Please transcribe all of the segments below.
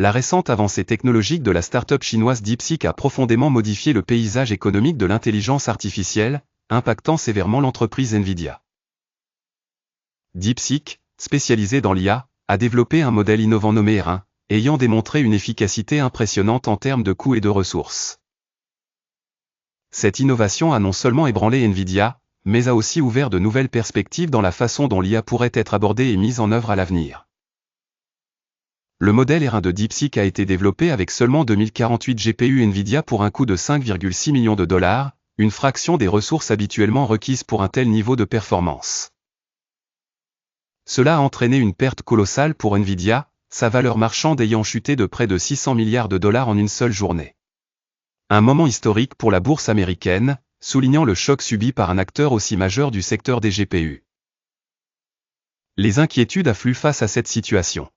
la récente avancée technologique de la start-up chinoise DeepSeek a profondément modifié le paysage économique de l'intelligence artificielle, impactant sévèrement l'entreprise Nvidia. DeepSeek, spécialisée dans l'IA, a développé un modèle innovant nommé R1, ayant démontré une efficacité impressionnante en termes de coûts et de ressources. Cette innovation a non seulement ébranlé Nvidia, mais a aussi ouvert de nouvelles perspectives dans la façon dont l'IA pourrait être abordée et mise en œuvre à l'avenir. Le modèle R1 de DeepSeek a été développé avec seulement 2048 GPU Nvidia pour un coût de 5,6 millions de dollars, une fraction des ressources habituellement requises pour un tel niveau de performance. Cela a entraîné une perte colossale pour Nvidia, sa valeur marchande ayant chuté de près de 600 milliards de dollars en une seule journée. Un moment historique pour la bourse américaine, soulignant le choc subi par un acteur aussi majeur du secteur des GPU. Les inquiétudes affluent face à cette situation.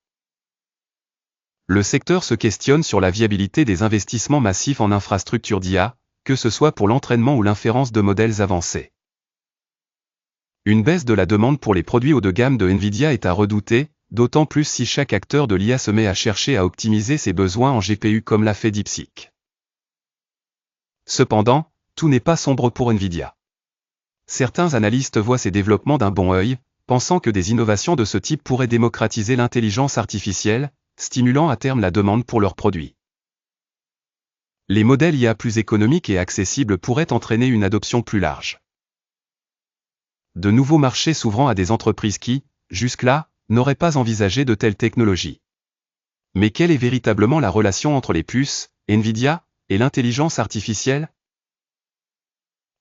Le secteur se questionne sur la viabilité des investissements massifs en infrastructures d'IA, que ce soit pour l'entraînement ou l'inférence de modèles avancés. Une baisse de la demande pour les produits haut de gamme de Nvidia est à redouter, d'autant plus si chaque acteur de l'IA se met à chercher à optimiser ses besoins en GPU comme l'a fait DeepSeek. Cependant, tout n'est pas sombre pour Nvidia. Certains analystes voient ces développements d'un bon œil, pensant que des innovations de ce type pourraient démocratiser l'intelligence artificielle, stimulant à terme la demande pour leurs produits. Les modèles IA plus économiques et accessibles pourraient entraîner une adoption plus large. De nouveaux marchés s'ouvrant à des entreprises qui, jusque-là, n'auraient pas envisagé de telles technologies. Mais quelle est véritablement la relation entre les puces, Nvidia, et l'intelligence artificielle?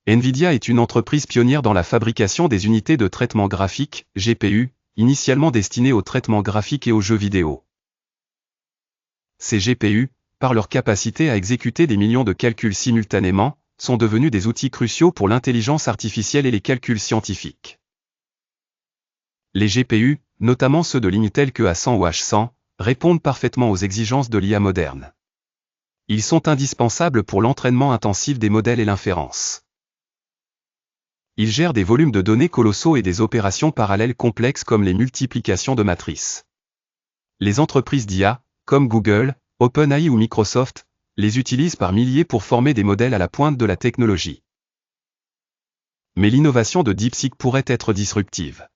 Nvidia est une entreprise pionnière dans la fabrication des unités de traitement graphique, GPU, initialement destinées au traitement graphique et aux jeux vidéo. Ces GPU, par leur capacité à exécuter des millions de calculs simultanément, sont devenus des outils cruciaux pour l'intelligence artificielle et les calculs scientifiques. Les GPU, notamment ceux de lignes telles que A100 ou H100, répondent parfaitement aux exigences de l'IA moderne. Ils sont indispensables pour l'entraînement intensif des modèles et l'inférence. Ils gèrent des volumes de données colossaux et des opérations parallèles complexes comme les multiplications de matrices. Les entreprises d'IA, comme Google, OpenAI ou Microsoft, les utilisent par milliers pour former des modèles à la pointe de la technologie. Mais l'innovation de DeepSeek pourrait être disruptive.